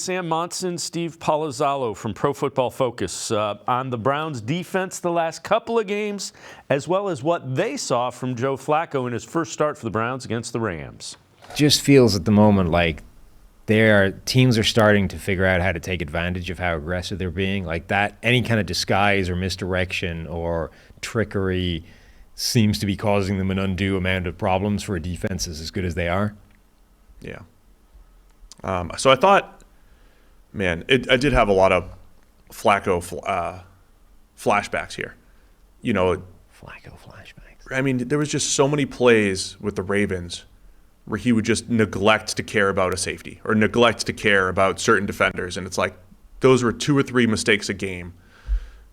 Sam Monson, Steve Palazzolo from Pro Football Focus on the Browns defense the last couple of games, as well as what they saw from Joe Flacco in his first start for the Browns against the Rams. Just feels at the moment like teams are starting to figure out how to take advantage of how aggressive they're being. Like that, any kind of disguise or misdirection or trickery seems to be causing them an undue amount of problems for a defense as good as they are. Yeah. So I thought, man, I did have a lot of Flacco flashbacks here. You know, Flacco flashbacks. I mean, there was just so many plays with the Ravens where he would just neglect to care about a safety or neglect to care about certain defenders. And it's like, those were 2 or 3 mistakes a game,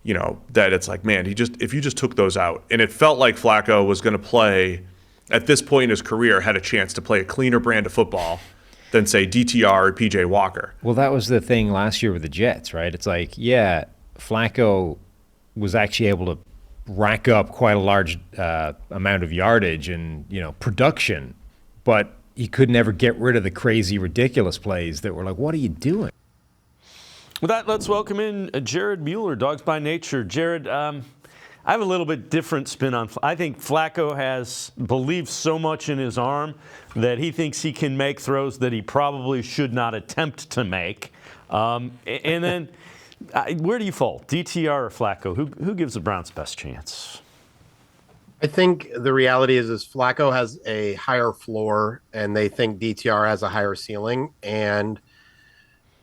you know, that it's like, man, if you just took those out. And it felt like Flacco was going to play, at this point in his career, had a chance to play a cleaner brand of football than, say, DTR or PJ Walker. Well, that was the thing last year with the Jets, right? It's like, yeah, Flacco was actually able to rack up quite a large amount of yardage and, you know, production, but he could never get rid of the crazy, ridiculous plays that were like, what are you doing? With that, let's welcome in Jared Mueller, Dogs by Nature. Jared, I have a little bit different spin on. I think Flacco believes so much in his arm that he thinks he can make throws that he probably should not attempt to make. And then, where do you fall, DTR or Flacco? Who gives the Browns best chance? I think the reality is Flacco has a higher floor, and they think DTR has a higher ceiling. And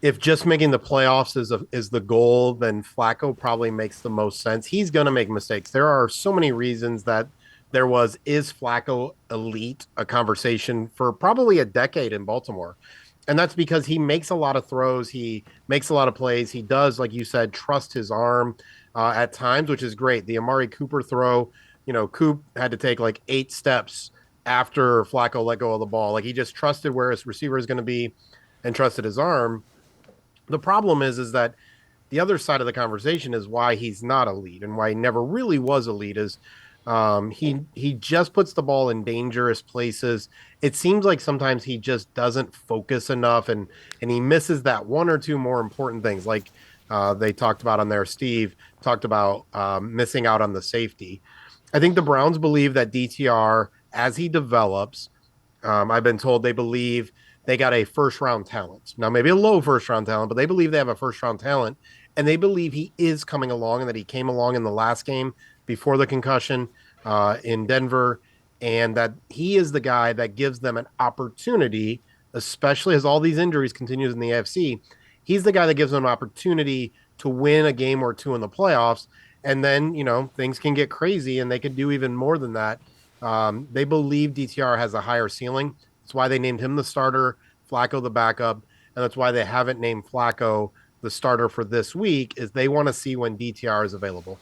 if just making the playoffs is the goal, then Flacco probably makes the most sense. He's going to make mistakes. There are so many reasons that is Flacco elite, a conversation for probably a decade in Baltimore. And that's because he makes a lot of throws. He makes a lot of plays. He does, like you said, trust his arm at times, which is great. The Amari Cooper throw, you know, Coop had to take like 8 steps after Flacco let go of the ball. Like he just trusted where his receiver is going to be and trusted his arm. The problem is that the other side of the conversation is why he's not elite and why he never really was elite is he just puts the ball in dangerous places. It seems like sometimes he just doesn't focus enough and he misses that 1 or 2 more important things. Like they talked about on there, Steve talked about missing out on the safety. I think the Browns believe that DTR, as he develops, I've been told they believe they got a first-round talent. Now, maybe a low first-round talent, but they believe they have a first-round talent, and they believe he is coming along and that he came along in the last game before the concussion in Denver, and that he is the guy that gives them an opportunity, especially as all these injuries continues in the AFC. He's the guy that gives them an opportunity to win a game or 2 in the playoffs. And then, you know, things can get crazy and they could do even more than that. They believe DTR has a higher ceiling. That's why they named him the starter, Flacco the backup. And that's why they haven't named Flacco the starter for this week, is they want to see when DTR is available.